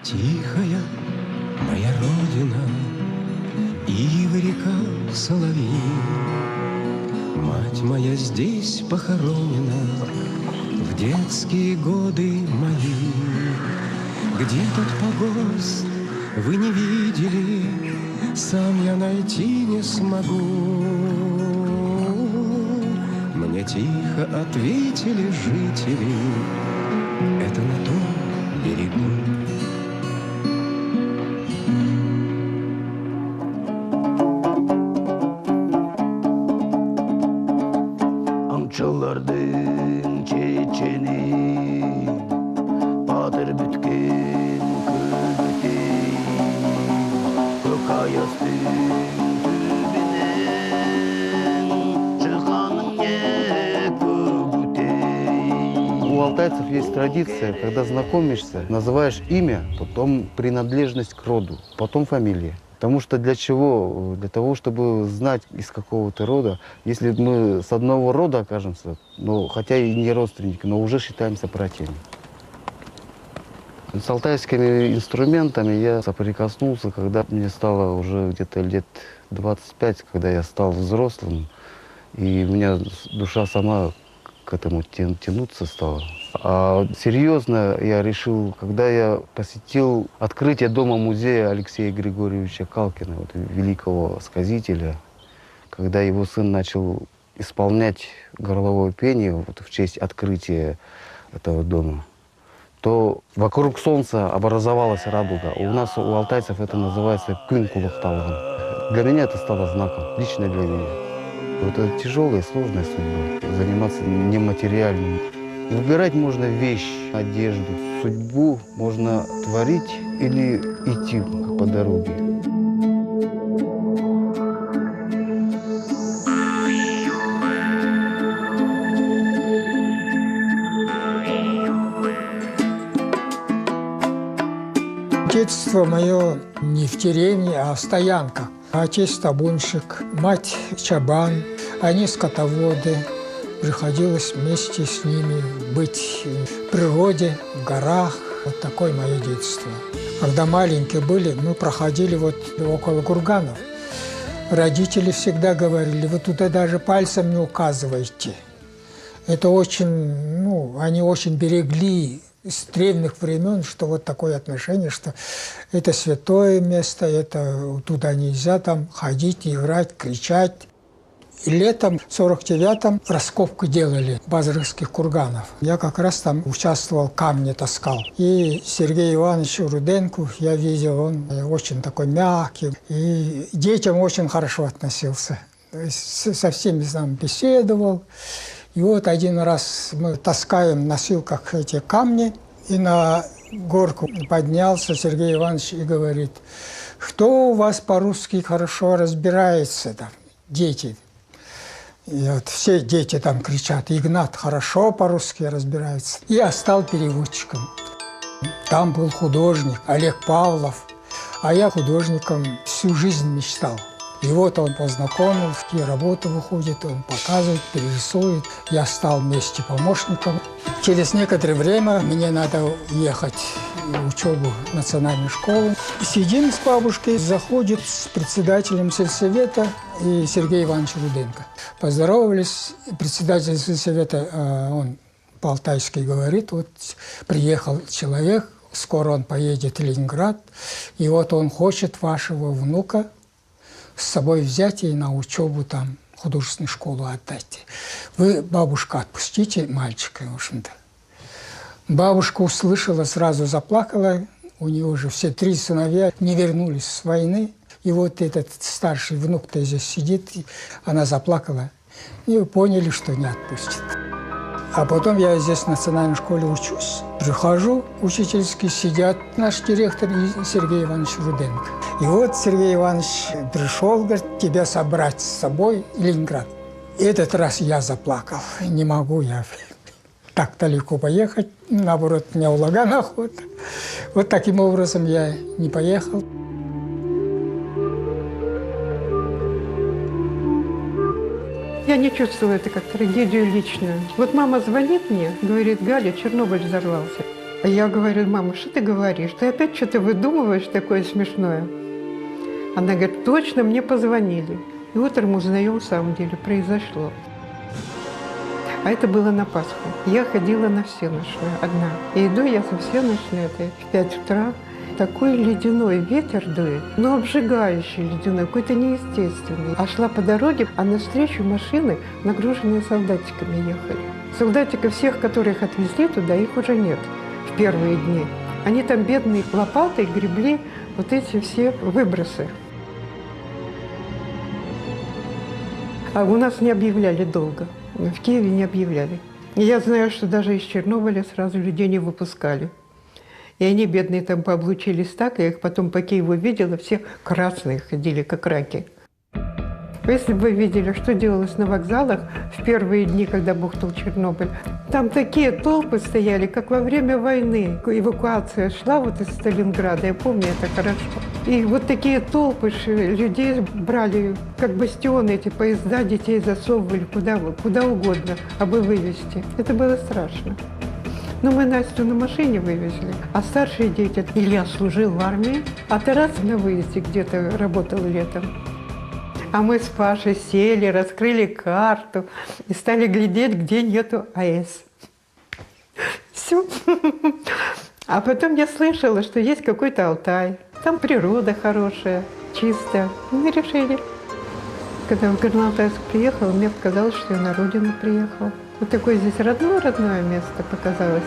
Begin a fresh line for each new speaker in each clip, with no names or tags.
Тихая моя родина, ивы, река, соловьи. Мать моя здесь похоронена в детские годы мои. Где тот погост вы не видели, сам я найти не смогу. Мне тихо ответили жители, это на том берегу.
Аңшылардың чечени, батыр бүткен күлбітей, көк аястың түбінен, шықаның не көгітей.
У алтайцев есть традиция, когда знакомишься, называешь имя, потом принадлежность к роду, потом фамилия. Потому что для чего? Для того, чтобы знать, из какого ты рода. Если мы с одного рода окажемся, ну, хотя и не родственники, но уже считаемся братьями. С алтайскими инструментами я соприкоснулся, когда мне стало уже где-то лет 25, когда я стал взрослым. И у меня душа сама к этому тянуться стала. А серьезно я решил, когда я посетил открытие дома-музея Алексея Григорьевича Калкина, вот, великого сказителя, когда его сын начал исполнять горловое пение вот, в честь открытия этого дома, то вокруг солнца образовалась радуга. У нас, у алтайцев, это называется күн кулакталган. Для меня это стало знаком, лично для меня. Вот это тяжелая, сложная судьба, заниматься нематериальным. Выбирать можно вещь, одежду, судьбу можно творить или идти по дороге.
Детство мое не в деревне, а в стоянках. Отец табунщик, мать чабан, они скотоводы. Приходилось вместе с ними быть в природе, в горах. Вот такое мое детство. Когда маленькие были, мы проходили вот около курганов. Родители всегда говорили, вы туда даже пальцем не указывайте. Это очень, они очень берегли с древних времен, что вот такое отношение, что это святое место, это туда нельзя там ходить, играть, кричать. И летом в 49-м раскопку делали базарских курганов. Я как раз там участвовал, камни таскал. И Сергей Иванович Руденко, я видел, он очень такой мягкий. И к детям очень хорошо относился. То есть со всеми там беседовал. И вот один раз мы таскаем в носилках эти камни. И на горку поднялся Сергей Иванович и говорит, кто у вас по-русски хорошо разбирается там, дети? И вот все дети там кричат, Игнат хорошо по-русски разбирается. И я стал переводчиком. Там был художник Олег Павлов, а я художником всю жизнь мечтал. И вот он познакомил, и работа выходит, он показывает, перерисует. Я стал вместе помощником. Через некоторое время мне надо ехать в учебу в национальную школу. Сидим с бабушкой, заходит с председателем сельсовета и Сергей Иванович Руденко. Поздоровались, председатель сельсовета, он по-алтайски говорит, вот приехал человек, скоро он поедет в Ленинград, и вот он хочет вашего внука с собой взять и на учебу там, художественную школу отдать. Вы, бабушка, отпустите мальчика, в общем-то. Бабушка услышала, сразу заплакала. У нее уже все 3 сыновья не вернулись с войны. И вот этот старший внук-то здесь сидит, она заплакала. И поняли, что не отпустит. А потом я здесь в национальной школе учусь. Прихожу, учительские сидят, наш директор и Сергей Иванович Руденко. И вот Сергей Иванович пришел, говорит, тебя собрать с собой в Ленинград. И этот раз я заплакал. Не могу я так далеко поехать. Наоборот, меня в Лаган охота. Вот таким образом я не поехал.
Я не чувствую это как трагедию личную. Вот мама звонит мне, говорит, Галя, Чернобыль взорвался. Я говорю: мама, что ты говоришь? Ты опять что-то выдумываешь такое смешное? Она говорит: точно, мне позвонили. И утром узнаем, в самом деле, произошло. А это было на Пасху. Я ходила на всенощную одна. И иду я со всенощной, это в 5 утра. Такой ледяной ветер дует, но обжигающий ледяной, какой-то неестественный. А шла по дороге, а навстречу машины, нагруженные солдатиками, ехали. Солдатиков всех, которых отвезли туда, их уже нет в первые дни. Они там, бедные, лопатой гребли вот эти все выбросы. А у нас не объявляли долго. В Киеве не объявляли. И я знаю, что даже из Чернобыля сразу людей не выпускали. И они, бедные, там пооблучились так, я их потом по Киеву видела, все красные ходили, как раки. Если бы вы видели, что делалось на вокзалах в первые дни, когда бухнул Чернобыль, там такие толпы стояли, как во время войны. Эвакуация шла вот из Сталинграда, я помню это хорошо. И вот такие толпы людей брали, как бастионы, эти поезда, детей засовывали куда угодно, aby вывезти. Это было страшно. Но мы Настю на машине вывезли, а старшие дети, Илья служил в армии, а Тарас на выезде где-то работал летом. А мы с Пашей сели, раскрыли карту и стали глядеть, где нету АЭС. Все. А потом я слышала, что есть какой-то Алтай, там природа хорошая, чистая. Мы решили. Когда в Горно-Алтайск приехала, мне показалось, что я на родину приехала. Вот такое здесь родное место показалось.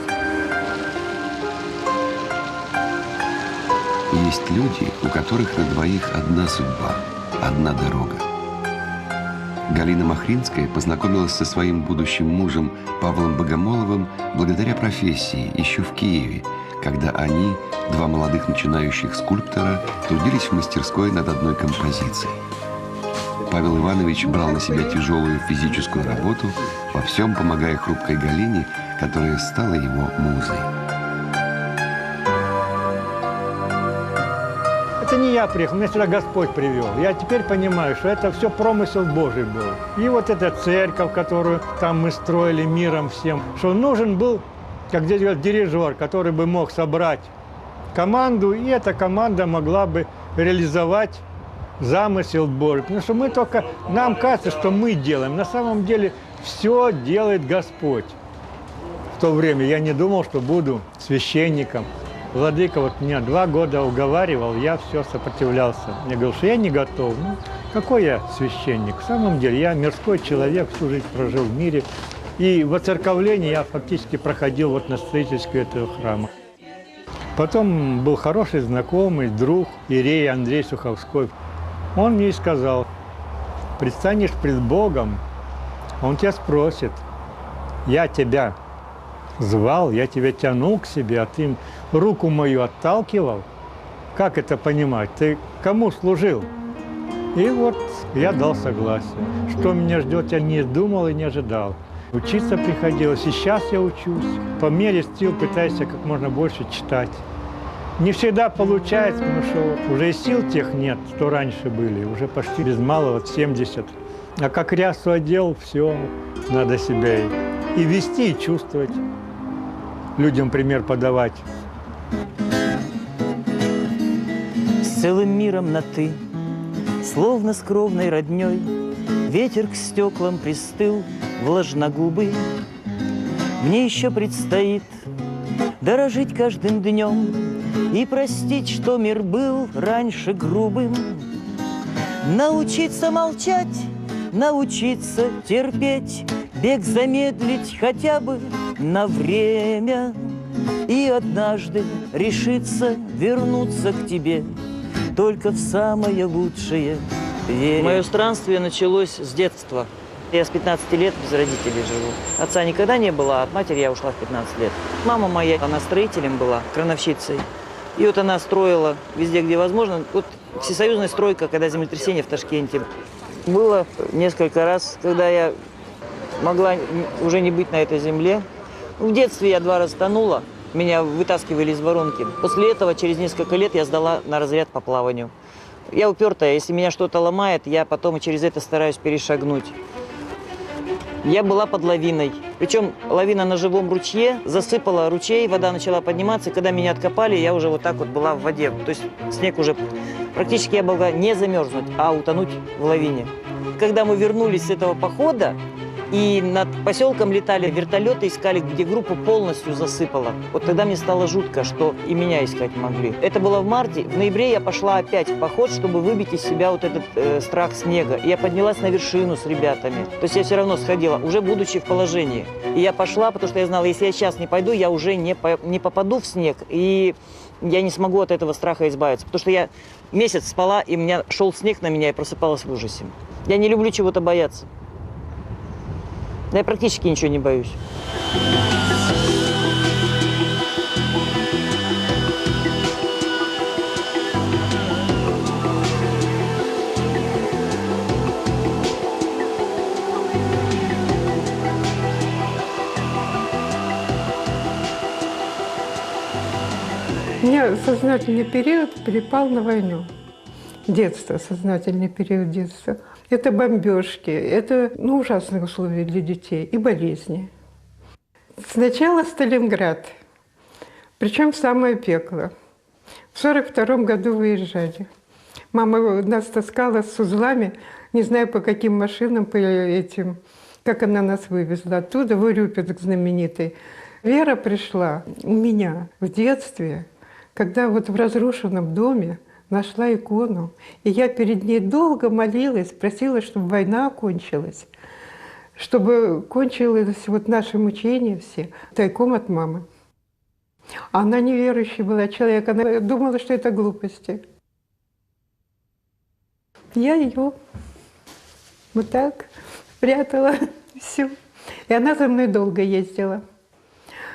Есть люди, у которых на двоих одна судьба, одна дорога. Галина Махринская познакомилась со своим будущим мужем Павлом Богомоловым благодаря профессии еще в Киеве, когда они, два молодых начинающих скульптора, трудились в мастерской над одной композицией. Павел Иванович брал на себя тяжелую физическую работу, во всем помогая хрупкой Галине, которая стала его музой.
Это не я приехал, меня сюда Господь привел. Я теперь понимаю, что это все промысел Божий был. И вот эта церковь, которую там мы строили миром всем, что нужен был, как здесь говорят, дирижер, который бы мог собрать команду, и эта команда могла бы реализовать замысел Божий. Потому что мы только, нам кажется, что мы делаем. На самом деле все делает Господь. В то время я не думал, что буду священником. Владыка вот меня 2 года уговаривал, я все сопротивлялся. Я говорил, что я не готов. Ну, какой я священник? В самом деле я мирской человек, всю жизнь прожил в мире. И воцерковление я фактически проходил вот на строительстве этого храма. Потом был хороший знакомый, друг, иерей Андрей Суховской. Он мне и сказал: предстанешь пред Богом, Он тебя спросит, я тебя звал, я тебя тянул к себе, а ты руку мою отталкивал. Как это понимать? Ты кому служил? И вот я дал согласие. Что меня ждет, я не думал и не ожидал. Учиться приходилось, и сейчас я учусь. По мере сил пытаюсь как можно больше читать. Не всегда получается, потому что уже и сил тех нет, что раньше были. Уже почти без малого 70. А как рясу одел, все, надо себя и вести, и чувствовать. Людям пример подавать.
С целым миром на «ты», словно с кровной родней, ветер к стеклам пристыл, влажногубый. Мне еще предстоит дорожить каждым днем и простить, что мир был раньше грубым. Научиться молчать, научиться терпеть, бег замедлить хотя бы на время. И однажды решиться вернуться к тебе, только в самое лучшее веря. Мое странствие началось с детства. Я с 15 лет без родителей живу. Отца никогда не было, а от матери я ушла в 15 лет. Мама моя, она строителем была, крановщицей. И вот она строила везде, где возможно. Вот всесоюзная стройка, когда землетрясение в Ташкенте. Было несколько раз, когда я могла уже не быть на этой земле. В детстве я 2 раза тонула, меня вытаскивали из воронки. После этого, через несколько лет, я сдала на разряд по плаванию. Я упертая, если меня что-то ломает, я потом через это стараюсь перешагнуть. Я была под лавиной. Причем лавина на живом ручье, засыпала ручей, вода начала подниматься. И когда меня откопали, я уже вот так вот была в воде. То есть снег уже... Практически я могла не замерзнуть, а утонуть в лавине. Когда мы вернулись с этого похода, и над поселком летали вертолеты, искали, где группу полностью засыпало. Вот тогда мне стало жутко, что и меня искать могли. Это было в марте. В ноябре я пошла опять в поход, чтобы выбить из себя вот этот страх снега. И я поднялась на вершину с ребятами. То есть я все равно сходила, уже будучи в положении. И я пошла, потому что я знала, если я сейчас не пойду, я уже не попаду в снег. И я не смогу от этого страха избавиться. Потому что я месяц спала, и у меня шел снег на меня, и просыпалась в ужасе. Я не люблю чего-то бояться. Да я практически ничего не боюсь.
У меня сознательный период перепал на войну. Детство, сознательный период детства. Это бомбежки, это ужасные условия для детей и болезни. Сначала Сталинград, причем в самое пекло. В 1942 году выезжали. Мама нас таскала с узлами, не знаю по каким машинам, по этим, как она нас вывезла оттуда, в Урюпинск знаменитый. Вера пришла у меня в детстве, когда вот в разрушенном доме нашла икону, и я перед ней долго молилась, просила, чтобы война окончилась, чтобы кончилось вот наше мучение все, тайком от мамы. Она неверующая была человек, она думала, что это глупости. Я ее вот так спрятала всю. И она за мной долго ездила.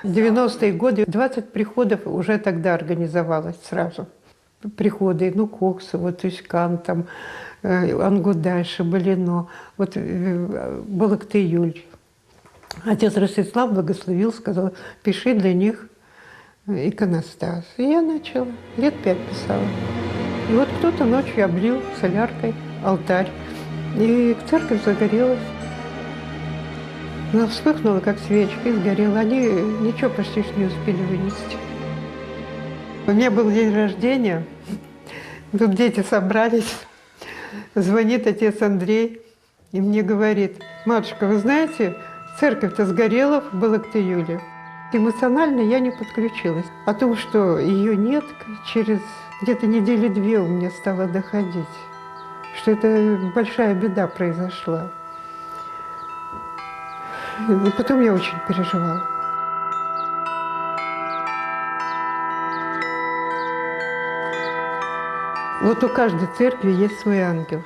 В 90-е годы 20 приходов уже тогда организовалось сразу. Приходы, Кокса, вот Ишкан, там, Ангудай, Шабалино, вот Балактыюль. Отец Ростислав благословил, сказал, пиши для них иконостас. И я начала, лет 5 писала. И вот кто-то ночью облил соляркой алтарь, и церковь загорелась. Она вспыхнула, как свечка, и сгорела. Они ничего почти не успели вынести. У меня был день рождения, тут дети собрались, звонит отец Андрей и мне говорит, матушка, вы знаете, церковь-то сгорела в Балактыюле. Эмоционально я не подключилась. О том, что ее нет, через где-то недели 2 у меня стало доходить, что это большая беда произошла. И потом я очень переживала. Вот у каждой церкви есть свой ангел.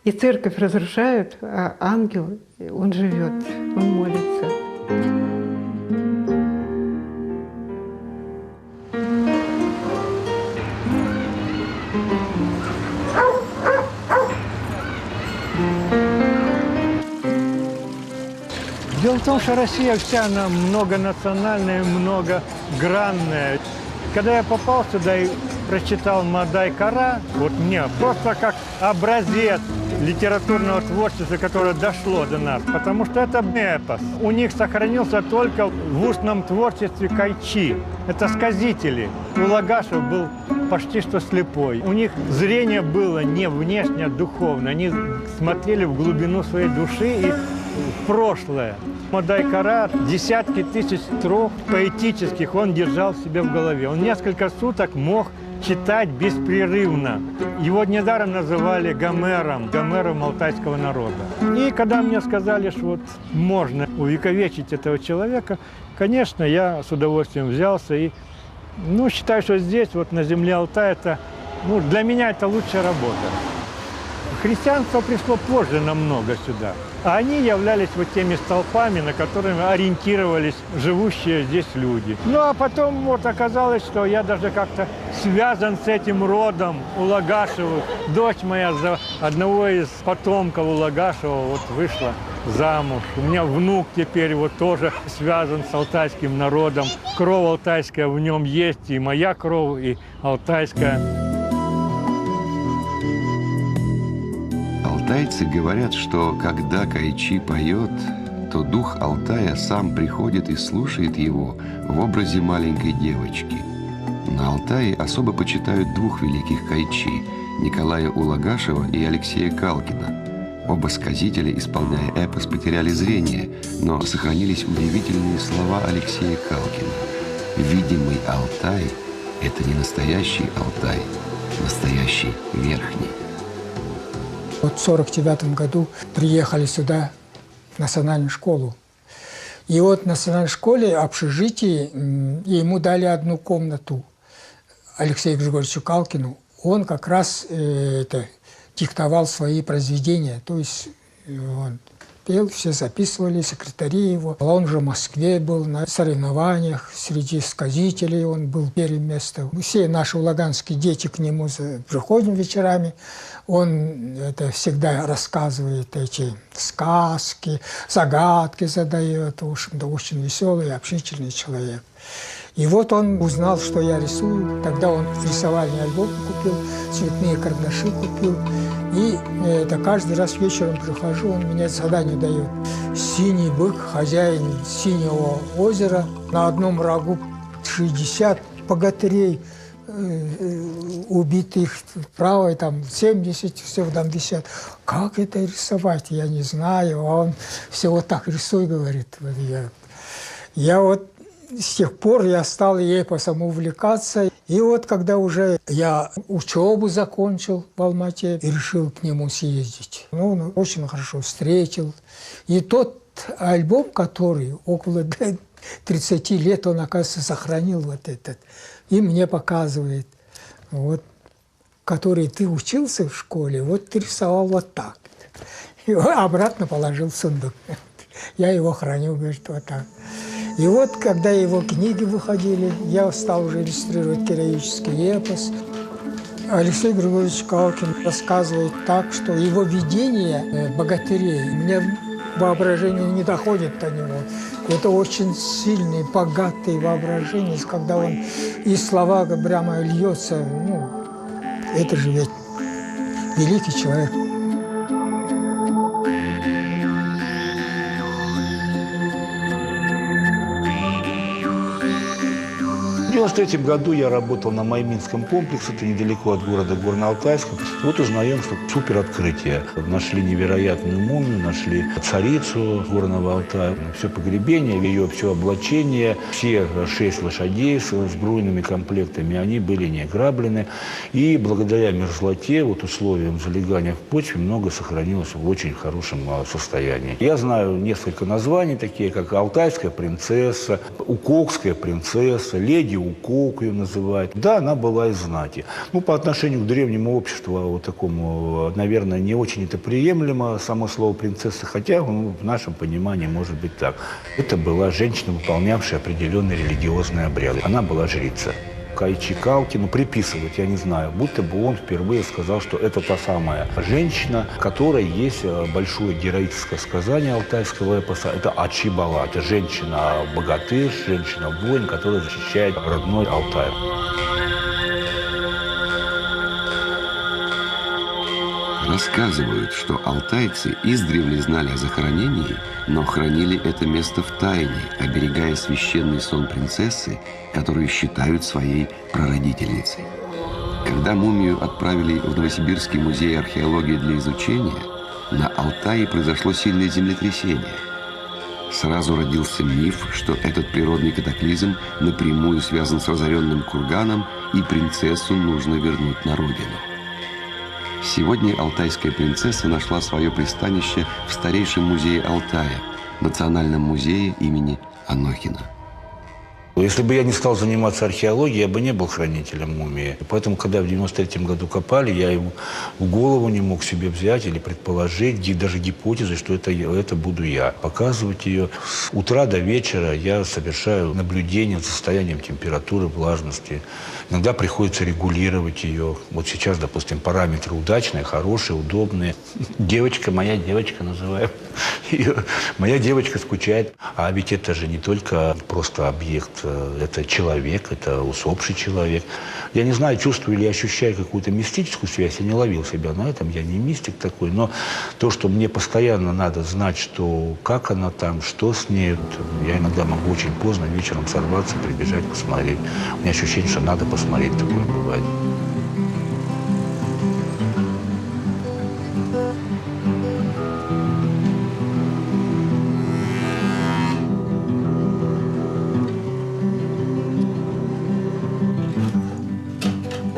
И церковь разрушают, а ангел, он живет, он молится.
Дело в том, что Россия вся, она многонациональная, многогранная. Когда я попал сюда и прочитал Мадай-Кара, вот мне просто как образец литературного творчества, которое дошло до нас, потому что это эпос. У них сохранился только в устном творчестве кайчи. Это сказители. У Лагашев был почти что слепой. У них зрение было не внешне, а духовное. Они смотрели в глубину своей души и в прошлое. Мадай-Кара десятки тысяч строк поэтических он держал в себе в голове. Он несколько суток мог читать беспрерывно. Его недаром называли Гомером алтайского народа. И когда мне сказали, что вот можно увековечить этого человека, конечно, я с удовольствием взялся и считаю, что здесь, вот на земле Алтая, это, для меня это лучшая работа. Христианство пришло позже намного сюда. А они являлись вот теми столпами, на которые ориентировались живущие здесь люди. А потом вот оказалось, что я даже как-то связан с этим родом у Лагашевых. Дочь моя за одного из потомков у Лагашева вот вышла замуж. У меня внук теперь вот тоже связан с алтайским народом. Кровь алтайская в нем есть, и моя кровь, и алтайская.
Алтай Алтайцы говорят, что когда Кайчи поет, то дух Алтая сам приходит и слушает его в образе маленькой девочки. На Алтае особо почитают двух великих Кайчи – Николая Улагашева и Алексея Калкина. Оба сказителя, исполняя эпос, потеряли зрение, но сохранились удивительные слова Алексея Калкина. «Видимый Алтай – это не настоящий Алтай, настоящий Верхний».
Вот в 1949 году приехали сюда, в национальную школу. И вот в национальной школе, общежитии, ему дали одну комнату, Алексею Григорьевичу Калкину. Он как раз диктовал свои произведения. То есть он пел, все записывали, секретари его. Он же в Москве был на соревнованиях, среди сказителей он был первое место. Все наши улаганские дети к нему приходим вечерами. Он всегда рассказывает эти сказки, загадки задает. В общем-то, очень веселый, общительный человек. И вот он узнал, что я рисую. Тогда он рисовальный альбом купил, цветные карандаши купил. И каждый раз вечером прихожу, он мне задание дает. Синий бык, хозяин синего озера, на одном рогу 60 богатырей, убитых правой, там 70, все там висят. Как это рисовать, я не знаю. А он все вот так рисуй, говорит. Я вот с тех пор я стал эпосом увлекаться. И вот когда уже я учебу закончил в Алмате и решил к нему съездить, он очень хорошо встретил. И тот альбом, который около 30 лет он, оказывается, сохранил вот этот, и мне показывает, вот, который ты учился в школе, вот ты рисовал вот так. И обратно положил в сундук. Я его храню, говорит, вот так. И вот, когда его книги выходили, я стал уже иллюстрировать героический эпос. Алексей Григорьевич Калкин рассказывает так, что его видение богатырей, мне воображение не доходит до него. Это очень сильное, богатое воображение, когда он и слова прямо льется. Это же ведь великий человек.
В 1993 году я работал на Майминском комплексе, это недалеко от города Горно-Алтайска. Вот узнаем, что супер открытие. Нашли невероятную мумию, нашли царицу Горного Алтая. Все погребение, ее все облачение, все 6 лошадей с сбруйными комплектами, они были не ограблены. И благодаря мерзлоте, вот условиям залегания в почве, много сохранилось в очень хорошем состоянии. Я знаю несколько названий, такие как Алтайская принцесса, Укокская принцесса, леди Укок ее называют. Да, она была из знати. По отношению к древнему обществу, вот такому, наверное, не очень это приемлемо, само слово принцесса, хотя в нашем понимании может быть так. Это была женщина, выполнявшая определенные религиозные обряды. Она была жрица. Кайчи Калкину приписывать, я не знаю, будто бы он впервые сказал, что это та самая женщина, которая есть большое героическое сказание алтайского эпоса. Это Ачибала, это женщина-богатырь, женщина-воин, которая защищает родной Алтай.
Рассказывают, что алтайцы издревле знали о захоронении, но хранили это место в тайне, оберегая священный сон принцессы, которую считают своей прародительницей. Когда мумию отправили в Новосибирский музей археологии для изучения, на Алтае произошло сильное землетрясение. Сразу родился миф, что этот природный катаклизм напрямую связан с разоренным курганом, и принцессу нужно вернуть на родину. Сегодня алтайская принцесса нашла свое пристанище в старейшем музее Алтая, Национальном музее имени Анохина.
Если бы я не стал заниматься археологией, я бы не был хранителем мумии. Поэтому, когда в 1993 году копали, я его в голову не мог себе взять или предположить, даже гипотезы, что это буду я. Показывать ее. С утра до вечера я совершаю наблюдение за состоянием температуры, влажности. Иногда приходится регулировать ее. Вот сейчас, допустим, параметры удачные, хорошие, удобные. Девочка, моя девочка называем. Моя девочка скучает. А ведь это же не только просто объект это человек, это усопший человек. Я не знаю, чувствую или ощущаю какую-то мистическую связь, я не ловил себя на этом, я не мистик такой, но то, что мне постоянно надо знать, что как она там, что с ней, я иногда могу очень поздно вечером сорваться, прибежать, посмотреть. У меня ощущение, что надо посмотреть, такое бывает.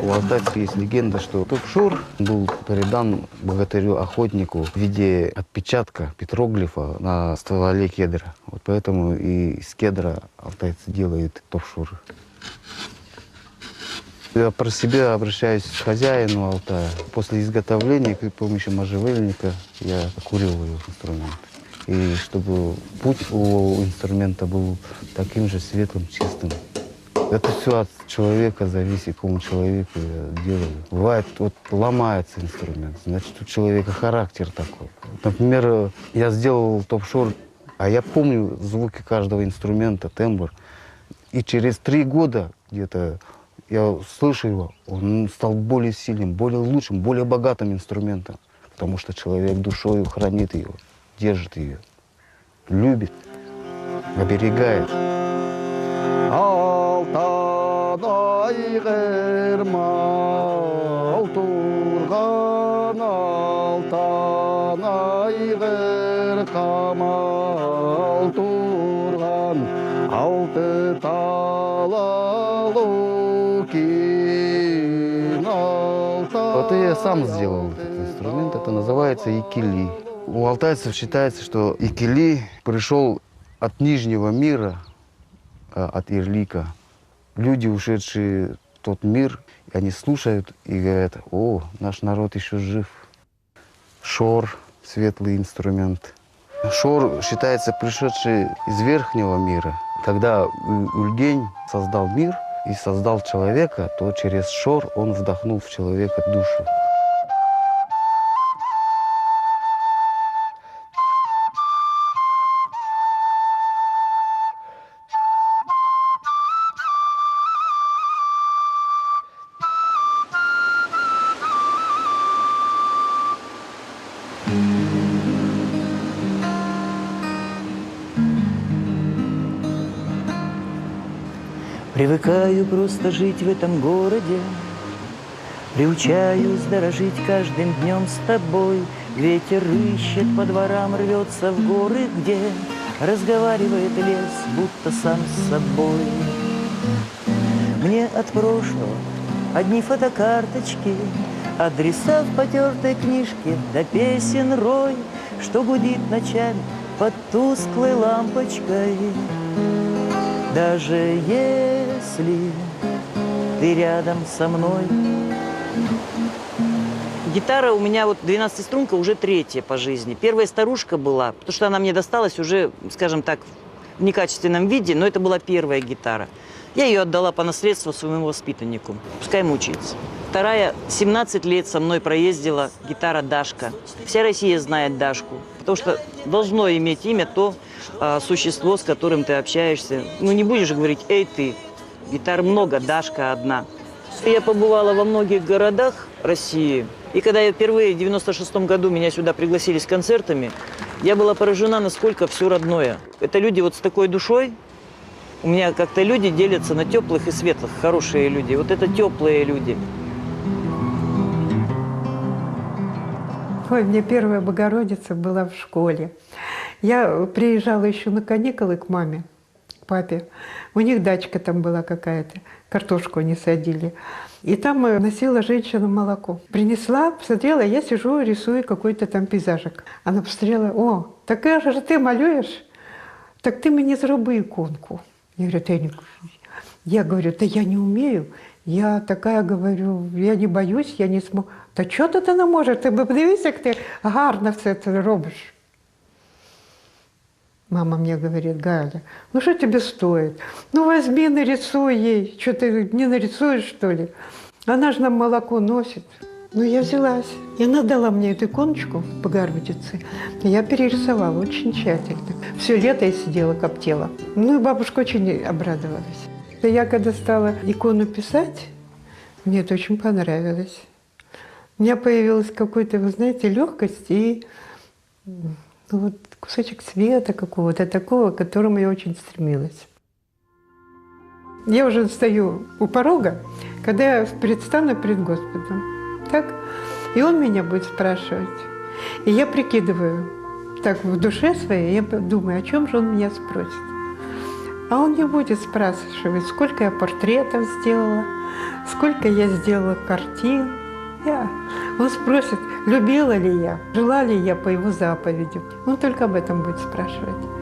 У алтайцев есть легенда, что Топшур был передан богатырю-охотнику в виде отпечатка, петроглифа на стволе кедра. Вот поэтому и из кедра алтайцы делают Топшур. Я про себя обращаюсь к хозяину Алтая. После изготовления при помощи можжевельника я окуриваю инструмент. И чтобы путь у инструмента был таким же светлым, чистым. Это все от человека зависит, какому человеку я делаю. Бывает, вот ломается инструмент, значит, у человека характер такой. Например, я сделал Топшур, а я помню звуки каждого инструмента, тембр. И через 3 года где-то я слышу его, он стал более сильным, более лучшим, более богатым инструментом. Потому что человек душою хранит ее, держит ее, любит, оберегает. Алтанай гермал турган, алтанай геркамал турган, алты талалукин алтай. Вот я сам сделал этот инструмент, это называется икили. У алтайцев считается, что икили пришел от Нижнего мира, от Ирлика. Люди, ушедшие в тот мир, они слушают и говорят: о, наш народ еще жив. Шор — светлый инструмент. Шор считается пришедший из верхнего мира. Когда Ульгень создал мир и создал человека, то через шор он вдохнул в человека душу.
Привыкаю просто жить в этом городе, приучаюсь дорожить каждым днем с тобой. Ветер ищет по дворам, рвется в горы, где разговаривает лес, будто сам с собой. Мне от прошлого одни фотокарточки, адреса в потертой книжке, да песен рой, что гудит ночами под тусклой лампочкой. Даже если ты рядом со мной. Гитара у меня вот 12-струнка уже 3-я по жизни. Первая старушка была, потому что она мне досталась уже, скажем так, в некачественном виде, но это была первая гитара. Я ее отдала по наследству своему воспитаннику. Пускай мучается. Вторая 17 лет со мной проездила гитара Дашка. Вся Россия знает Дашку, потому что должно иметь имя то существо, с которым ты общаешься. Ну, не будешь говорить: эй, ты. Гитар много, Дашка одна. Я побывала во многих городах России. И когда я впервые в 96-м году меня сюда пригласили с концертами, я была поражена, насколько все родное. Это люди вот с такой душой. У меня как-то люди делятся на теплых и светлых, хорошие люди. Вот это теплые люди.
Ой, мне первая Богородица была в школе. Я приезжала еще на каникулы к маме, к папе. У них дачка там была какая-то, картошку они садили. И там носила женщина молоко. Принесла, посмотрела, я сижу, рисую какой-то там пейзажик. Она посмотрела: о, такая же ты малюешь? Так ты мені зроби иконку. Я говорю: я говорю, да я не умею. Я такая говорю, я не боюсь, я не смогу. Та що ти не можеш? Ти подивись, як ти гарно все це робиш. Мама мне говорит: Галя, ну что тебе стоит? Ну возьми, нарисуй ей. Что ты не нарисуешь, что ли? Она же нам молоко носит. Ну, я взялась. И она дала мне эту иконочку Богородицы. И я перерисовала очень тщательно. Все лето я сидела, коптела. Ну, и бабушка очень обрадовалась. И я когда стала икону писать, мне это очень понравилось. У меня появилась какой-то, вы знаете, легкость и вот кусочек света какого-то такого, к которому я очень стремилась. Я уже стою у порога, когда я предстану перед Господом. Так? И Он меня будет спрашивать. И я прикидываю, так в душе своей, я думаю, о чем же Он меня спросит. А Он не будет спрашивать, сколько я портретов сделала, сколько я сделала картин. Он спросит, любила ли я, жила ли я по Его заповедям. Он только об этом будет спрашивать.